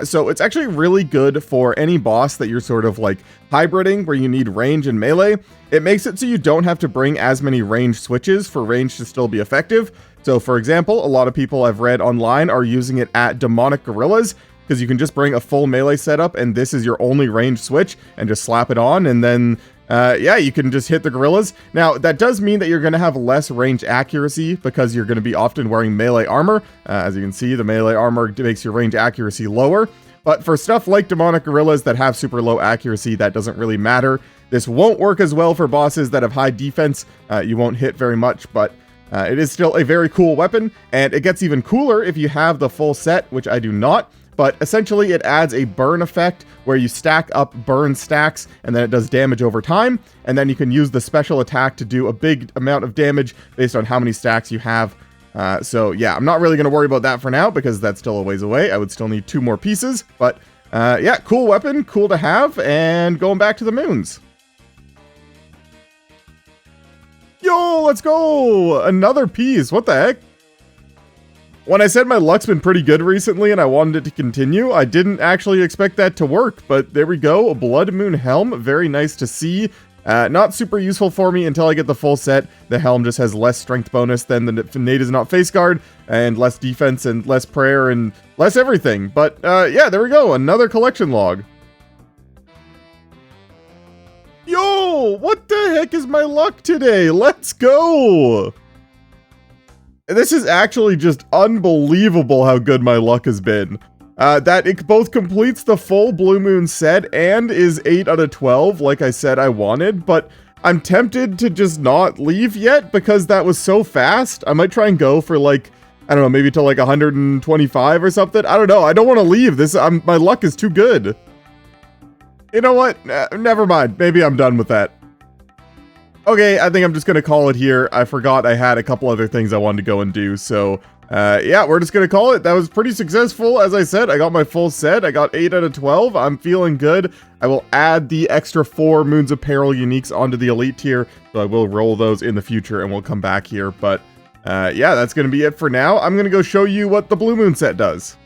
So it's actually really good for any boss that you're sort of like hybriding where you need range and melee. It makes it so you don't have to bring as many range switches for range to still be effective. So for example, a lot of people I've read online are using it at Demonic Gorillas, because you can just bring a full melee setup and this is your only range switch and just slap it on, and then yeah, you can just hit the gorillas. Now, that does mean that you're going to have less range accuracy because you're going to be often wearing melee armor. As you can see, the melee armor makes your range accuracy lower. But for stuff like demonic gorillas that have super low accuracy, that doesn't really matter. This won't work as well for bosses that have high defense. You won't hit very much, but it is still a very cool weapon, and it gets even cooler if you have the full set, which I do not. But essentially it adds a burn effect where you stack up burn stacks and then it does damage over time. And then you can use the special attack to do a big amount of damage based on how many stacks you have. So yeah, I'm not really going to worry about that for now because that's still a ways away. I would still need 2 more pieces. But yeah, cool weapon, cool to have, and going back to the moons. Yo, let's go! Another piece, what the heck? When I said my luck's been pretty good recently and I wanted it to continue, I didn't actually expect that to work, but there we go, a Blood Moon Helm, very nice to see. Not super useful for me until I get the full set. The helm just has less strength bonus than the Nade is not face guard, and less defense and less prayer and less everything. But yeah, there we go, another collection log. Yo, what the heck is my luck today? Let's go! This is actually just unbelievable how good my luck has been. That it both completes the full Blue Moon set and is 8 out of 12, like I said I wanted, but I'm tempted to just not leave yet because that was so fast. I might try and go for like, I don't know, maybe to like 125 or something. I don't know. I don't want to leave. My luck is too good. You know what? Never mind. Maybe I'm done with that. Okay, I think I'm just going to call it here. I forgot I had a couple other things I wanted to go and do, so yeah, we're just going to call it. That was pretty successful. As I said, I got my full set. I got 8 out of 12. I'm feeling good. I will add the extra 4 Moons of Peril uniques onto the elite tier, so I will roll those in the future and we'll come back here. But yeah, that's going to be it for now. I'm going to go show you what the Blue Moon set does.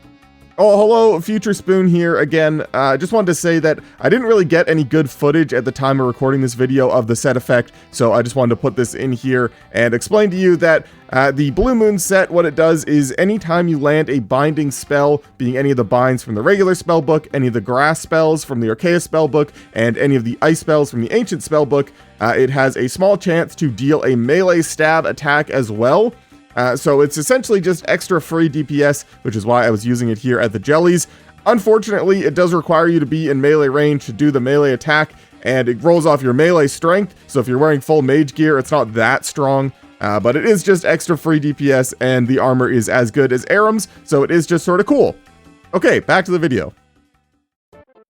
Oh, hello, Future Spoon here again. Just wanted to say that I didn't really get any good footage at the time of recording this video of the set effect, so I just wanted to put this in here and explain to you that the Blue Moon set, what it does is anytime you land a binding spell, being any of the binds from the regular spellbook, any of the grass spells from the Arceus spellbook, and any of the ice spells from the ancient spellbook, it has a small chance to deal a melee stab attack as well. So it's essentially just extra free DPS, which is why I was using it here at the jellies. Unfortunately, it does require you to be in melee range to do the melee attack, and it rolls off your melee strength, so if you're wearing full mage gear, it's not that strong. But it is just extra free DPS, and the armor is as good as Aram's, so it is just sort of cool. Okay, back to the video.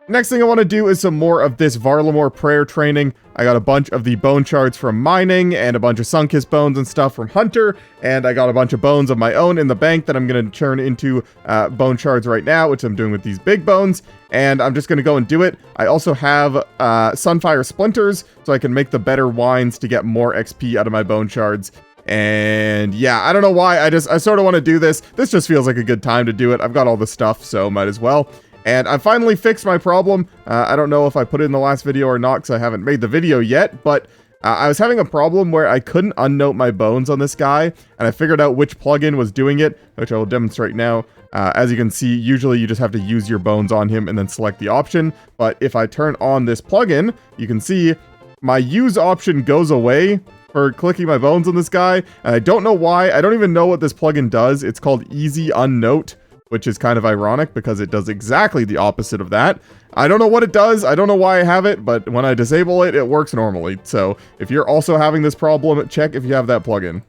Next thing I want to do is some more of this Varlamore prayer training. I got a bunch of the bone shards from mining and a bunch of Sunkiss bones and stuff from Hunter, and I got a bunch of bones of my own in the bank that I'm going to turn into bone shards right now, which I'm doing with these big bones, and I'm just going to go and do it. I also have Sunfire Splinters, so I can make the better wines to get more XP out of my bone shards. And yeah, I don't know why, I sort of want to do this. This just feels like a good time to do it. I've got all the stuff, so might as well. And I finally fixed my problem. I don't know if I put it in the last video or not because I haven't made the video yet, but I was having a problem where I couldn't unnote my bones on this guy, and I figured out which plugin was doing it, which I will demonstrate now. As you can see, usually you just have to use your bones on him and then select the option, but if I turn on this plugin, you can see my use option goes away for clicking my bones on this guy, and I don't know why. I don't even know what this plugin does. It's called Easy Unnote, which is kind of ironic because it does exactly the opposite of that. I don't know what it does, I don't know why I have it, but when I disable it, it works normally. So if you're also having this problem, check if you have that plugin.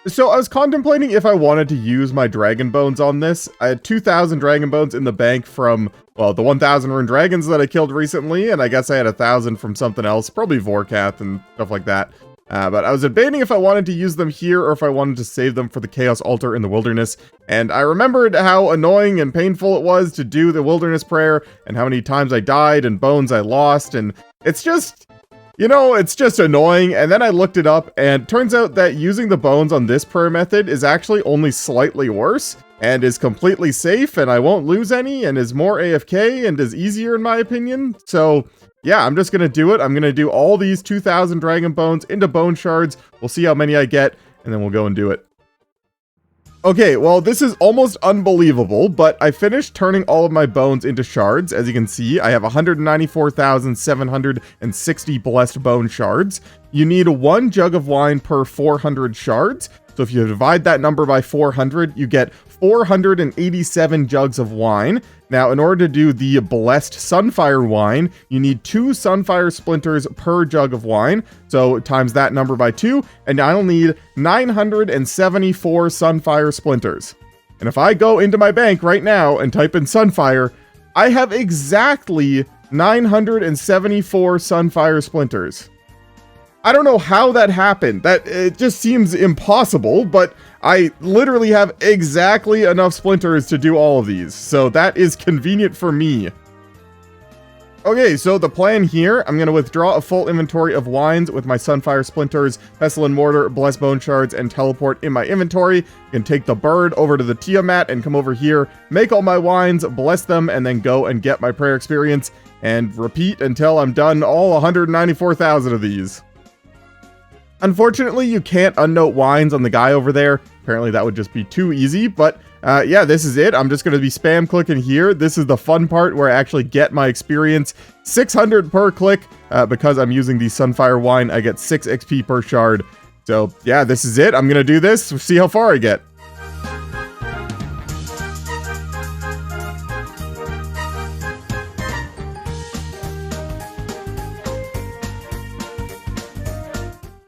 So I was contemplating if I wanted to use my dragon bones on this. I had 2,000 dragon bones in the bank from, well, the 1,000 rune dragons that I killed recently, and I guess I had 1,000 from something else, probably Vorkath and stuff like that. But I was debating if I wanted to use them here or if I wanted to save them for the Chaos Altar in the Wilderness. And I remembered how annoying and painful it was to do the Wilderness Prayer and how many times I died and bones I lost, and it's just... you know, it's just annoying, and then I looked it up, and it turns out that using the bones on this prayer method is actually only slightly worse, and is completely safe, and I won't lose any, and is more AFK, and is easier in my opinion. So, yeah, I'm just gonna do it. I'm gonna do all these 2,000 dragon bones into bone shards. We'll see how many I get, and then we'll go and do it. Okay, well, this is almost unbelievable, but I finished turning all of my bones into shards. As you can see, I have 194,760 blessed bone shards. You need 1 jug of wine per 400 shards. So if you divide that number by 400, you get 487 jugs of wine. Now, in order to do the blessed sunfire wine, you need 2 sunfire splinters per jug of wine. So times that number by 2, and I'll need 974 sunfire splinters. And if I go into my bank right now and type in sunfire, I have exactly 974 sunfire splinters. I don't know how that happened. It just seems impossible, but I literally have exactly enough splinters to do all of these, so that is convenient for me. Okay, so the plan here, I'm going to withdraw a full inventory of wines with my Sunfire Splinters, Pestle and Mortar, Blessed Bone Shards, and Teleport in my inventory. I can take the bird over to the Tiamat and come over here, make all my wines, bless them, and then go and get my prayer experience, and repeat until I'm done all 194,000 of these. Unfortunately, you can't unnote wines on the guy over there. Apparently that would just be too easy, but yeah, this is it. I'm just going to be spam clicking here. This is the fun part where I actually get my experience. 600 per click. Because I'm using the Sunfire Wine, I get 6 XP per shard. So yeah, this is it. I'm going to do this, see how far I get.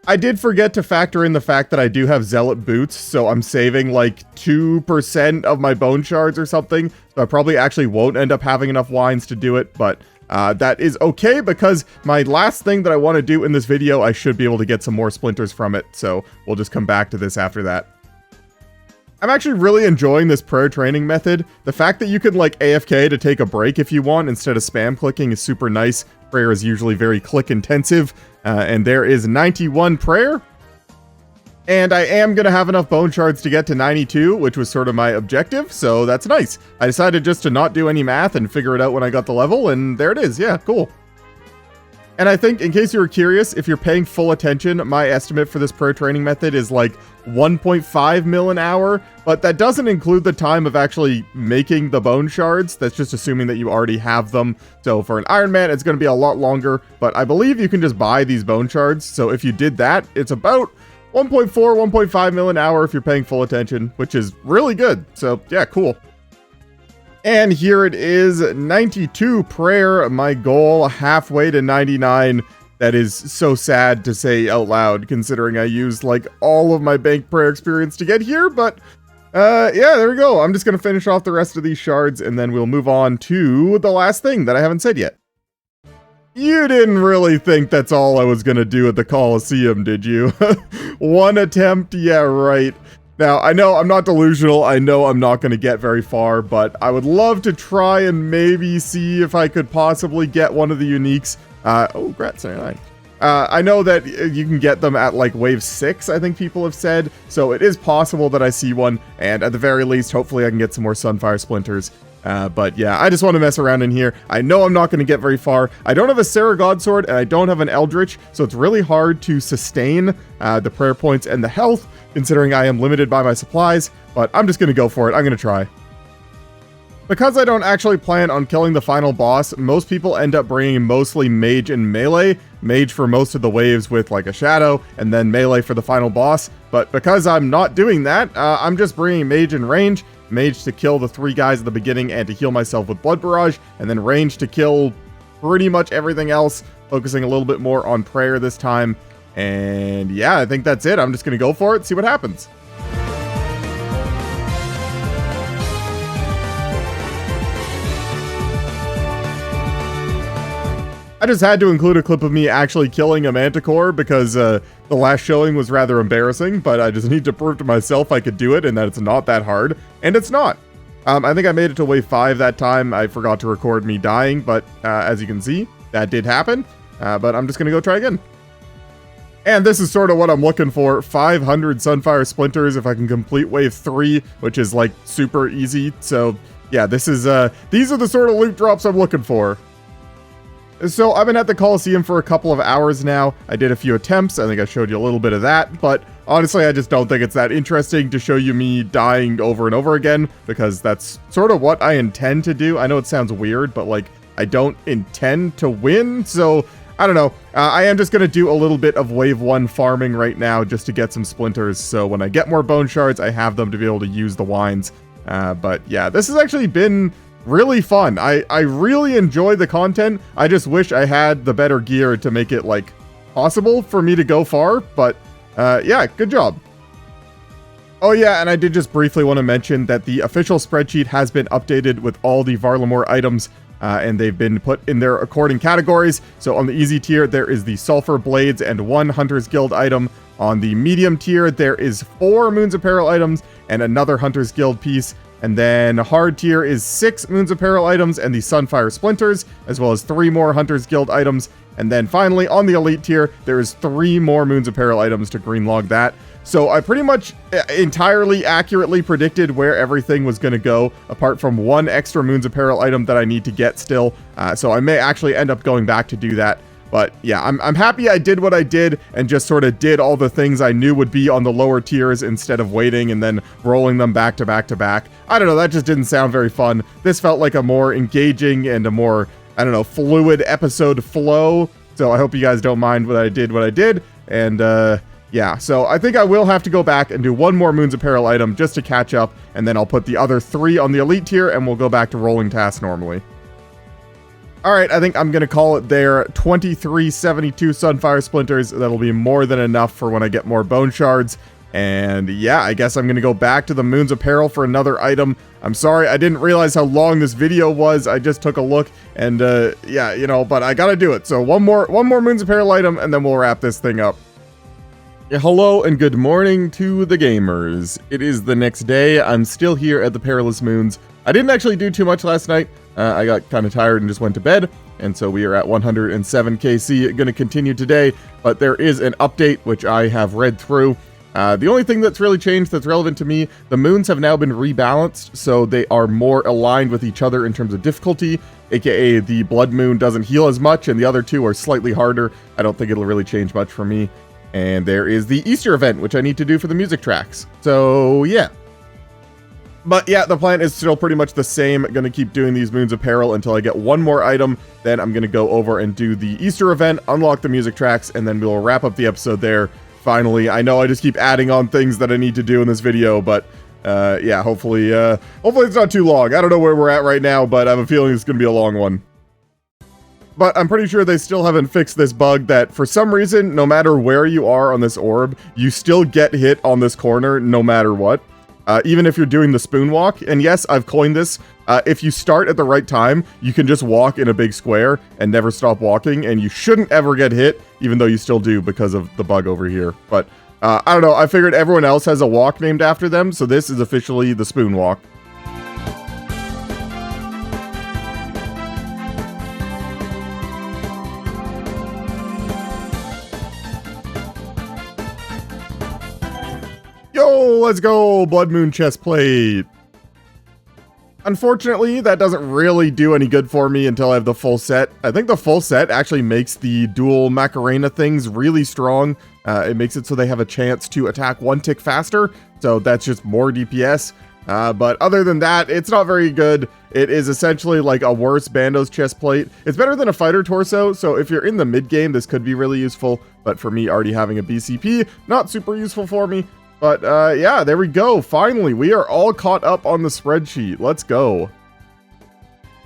I did forget to factor in the fact that I do have Zealot Boots, so I'm saving like 2% of my bone shards or something, so I probably actually won't end up having enough wines to do it, but that is okay because my last thing that I want to do in this video, I should be able to get some more splinters from it, so we'll just come back to this after that. I'm actually really enjoying this prayer training method. The fact that you can like AFK to take a break if you want instead of spam clicking is super nice. Prayer is usually very click intensive, and there is 91 prayer. And I am going to have enough bone shards to get to 92, which was sort of my objective, so that's nice. I decided just to not do any math and figure it out when I got the level, and there it is. Yeah, cool. And I think, in case you were curious, if you're paying full attention, my estimate for this prayer training method is like 1.5 mil an hour, but that doesn't include the time of actually making the bone shards. That's just assuming that you already have them. So for an Iron Man, it's going to be a lot longer, but I believe you can just buy these bone shards. So if you did that, it's about 1.4, 1.5 mil an hour if you're paying full attention, which is really good. So yeah, cool. And here it is, 92 prayer, my goal, halfway to 99. That is so sad to say out loud, considering I used like all of my bank prayer experience to get here, but yeah, there we go. I'm just going to finish off the rest of these shards, and then we'll move on to the last thing that I haven't said yet. You didn't really think that's all I was going to do at the Colosseum, did you? One attempt? Yeah, right. Now, I know I'm not delusional, I know I'm not going to get very far, but I would love to try and maybe see if I could possibly get one of the uniques. Oh, Grat 79. I know that you can get them at like wave 6, I think people have said, so it is possible that I see one, and at the very least, hopefully I can get some more Sunfire Splinters. But yeah, I just want to mess around in here. I know I'm not going to get very far. I don't have a Sarah Godsword, and I don't have an Eldritch, so it's really hard to sustain the prayer points and the health, considering I am limited by my supplies, but I'm just going to go for it. I'm going to try. Because I don't actually plan on killing the final boss, most people end up bringing mostly Mage and Melee. Mage for most of the waves with like a Shadow, and then Melee for the final boss. But because I'm not doing that, I'm just bringing Mage in range. Mage to kill the 3 guys at the beginning and to heal myself with Blood Barrage, and then range to kill pretty much everything else, focusing a little bit more on prayer this time. And yeah, I think that's it. I'm just going to go for it, see what happens. I just had to include a clip of me actually killing a Manticore because the last showing was rather embarrassing, but I just need to prove to myself I could do it and that it's not that hard, and it's not. I think I made it to wave 5 that time. I forgot to record me dying, but as you can see, that did happen, but I'm just going to go try again. And this is sort of what I'm looking for, 500 Sunfire Splinters if I can complete wave 3, which is like super easy, so yeah, this is, these are the sort of loot drops I'm looking for. So I've been at the Colosseum for a couple of hours now. I did a few attempts. I think I showed you a little bit of that, but honestly, I just don't think it's that interesting to show you me dying over and over again, because that's sort of what I intend to do. I know it sounds weird, but like, I don't intend to win, so I don't know. I am just going to do a little bit of wave 1 farming right now just to get some splinters, so when I get more bone shards, I have them to be able to use the wines. But yeah, this has actually been really fun. I really enjoy the content. I just wish I had the better gear to make it, like, possible for me to go far, but yeah, good job. Oh yeah, and I did just briefly want to mention that the official spreadsheet has been updated with all the Varlamore items, and they've been put in their according categories. So on the easy tier, there is the Sulpher Blades and 1 Hunter's Guild item. On the medium tier, there is 4 Moons of Peril items and another Hunter's Guild piece. And then hard tier is 6 Moons of Peril items and the Sunfire Splinters, as well as 3 more Hunter's Guild items. And then finally, on the elite tier, there is 3 more Moons of Peril items to greenlog that. So I pretty much entirely accurately predicted where everything was going to go, apart from 1 extra Moons of Peril item that I need to get still. So I may actually end up going back to do that. But yeah, I'm happy I did what I did and just sort of did all the things I knew would be on the lower tiers instead of waiting and then rolling them back to back to back. I don't know, that just didn't sound very fun. This felt like a more engaging and a more, I don't know, fluid episode flow. So I hope you guys don't mind what I did. And yeah, so I think I will have to go back and do 1 more Moons of Peril item just to catch up. And then I'll put the other 3 on the elite tier and we'll go back to rolling tasks normally. Alright, I think I'm going to call it there. 2372 Sunfire Splinters. That'll be more than enough for when I get more bone shards. And yeah, I guess I'm going to go back to the Moons of Peril for another item. I'm sorry, I didn't realize how long this video was. I just took a look and yeah, you know, but I got to do it. So one more Moons of Peril item and then we'll wrap this thing up. Yeah, hello and good morning to the gamers. It is the next day. I'm still here at the Perilous Moons. I didn't actually do too much last night. I got kind of tired and just went to bed, and so we are at 107 KC, going to continue today, but there is an update which I have read through. The only thing that's really changed that's relevant to me, the moons have now been rebalanced, so they are more aligned with each other in terms of difficulty, aka the Blood Moon doesn't heal as much, and the other 2 are slightly harder. I don't think it'll really change much for me. And there is the Easter event, which I need to do for the music tracks. So, yeah. But yeah, the plan is still pretty much the same. Going to keep doing these Moons of Peril until I get 1 more item. Then I'm going to go over and do the Easter event, unlock the music tracks, and then we'll wrap up the episode there. Finally, I know I just keep adding on things that I need to do in this video, but yeah, hopefully it's not too long. I don't know where we're at right now, but I have a feeling it's going to be a long one. But I'm pretty sure they still haven't fixed this bug that for some reason, no matter where you are on this orb, you still get hit on this corner no matter what. Even if you're doing the spoon walk, and yes, I've coined this, if you start at the right time, you can just walk in a big square and never stop walking, and you shouldn't ever get hit, even though you still do because of the bug over here. But, I don't know, I figured everyone else has a walk named after them, so this is officially the spoon walk. Yo, let's go! Blood Moon chest plate. Unfortunately, that doesn't really do any good for me until I have the full set. I think the full set actually makes the dual Macarena things really strong. It makes it so they have a chance to attack 1 tick faster, so that's just more DPS. But other than that, it's not very good. It is essentially like a worse Bando's chest plate. It's better than a fighter torso, so if you're in the mid game, this could be really useful. But for me, already having a BCP, not super useful for me. But yeah, there we go. Finally, we are all caught up on the spreadsheet. Let's go.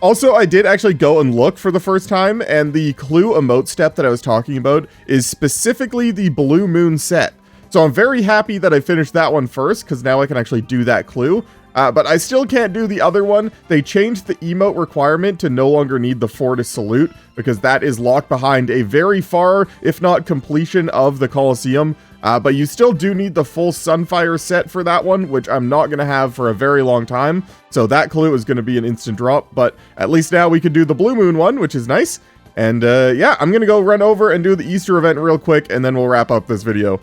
Also, I did actually go and look for the first time, and the clue emote step that I was talking about is specifically the Blue Moon set. So I'm very happy that I finished that one first, because now I can actually do that clue. But I still can't do the other one. They changed the emote requirement to no longer need the Fortis salute, because that is locked behind a very far, if not completion, of the Colosseum. But you still do need the full Sunfire set for that one, which I'm not going to have for a very long time. So that clue is going to be an instant drop, but at least now we can do the Blue Moon one, which is nice. And yeah, I'm going to go run over and do the Easter event real quick, and then we'll wrap up this video.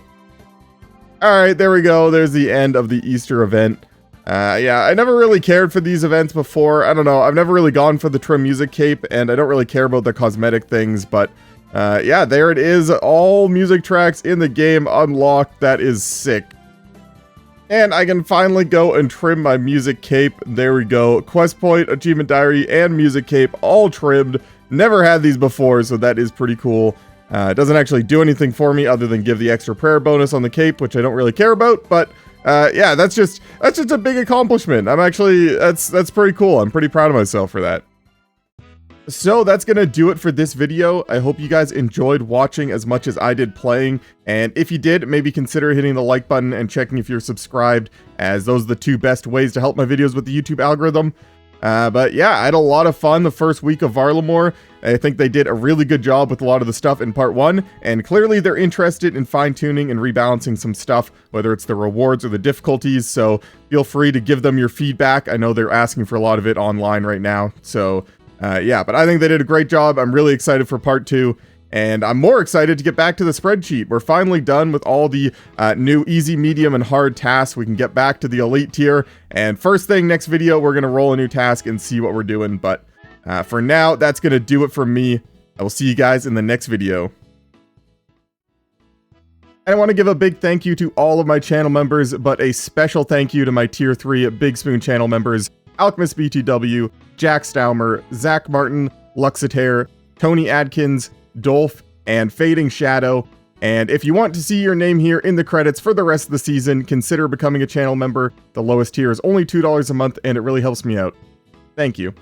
Alright, there we go. There's the end of the Easter event. Yeah, I never really cared for these events before. I don't know. I've never really gone for the trim music cape, and I don't really care about the cosmetic things, but Yeah, there it is. All music tracks in the game unlocked. That is sick. And I can finally go and trim my music cape. There we go. Quest point, achievement diary, and music cape all trimmed. Never had these before, so that is pretty cool. It doesn't actually do anything for me other than give the extra prayer bonus on the cape, which I don't really care about, but yeah, that's just a big accomplishment. I'm actually, that's pretty cool. I'm pretty proud of myself for that. So that's gonna do it for this video. I hope you guys enjoyed watching as much as I did playing, and if you did, maybe consider hitting the like button and checking if you're subscribed, as those are the two best ways to help my videos with the YouTube algorithm. But yeah, I had a lot of fun the first week of Varlamore. I think they did a really good job with a lot of the stuff in part 1, and clearly they're interested in fine-tuning and rebalancing some stuff, whether it's the rewards or the difficulties, so feel free to give them your feedback. I know they're asking for a lot of it online right now, so yeah, but I think they did a great job. I'm really excited for part 2, and I'm more excited to get back to the spreadsheet. We're finally done with all the new easy, medium, and hard tasks. We can get back to the elite tier, and first thing next video, we're going to roll a new task and see what we're doing, but for now, that's going to do it from me. I will see you guys in the next video. I want to give a big thank you to all of my channel members, but a special thank you to my tier 3 Big Spoon channel members, Alchemist BTW, Jack Staumer, Zach Martin, Luxitaire, Tony Adkins, Dolph, and Fading Shadow. And if you want to see your name here in the credits for the rest of the season, consider becoming a channel member. The lowest tier is only $2 a month, and it really helps me out. Thank you.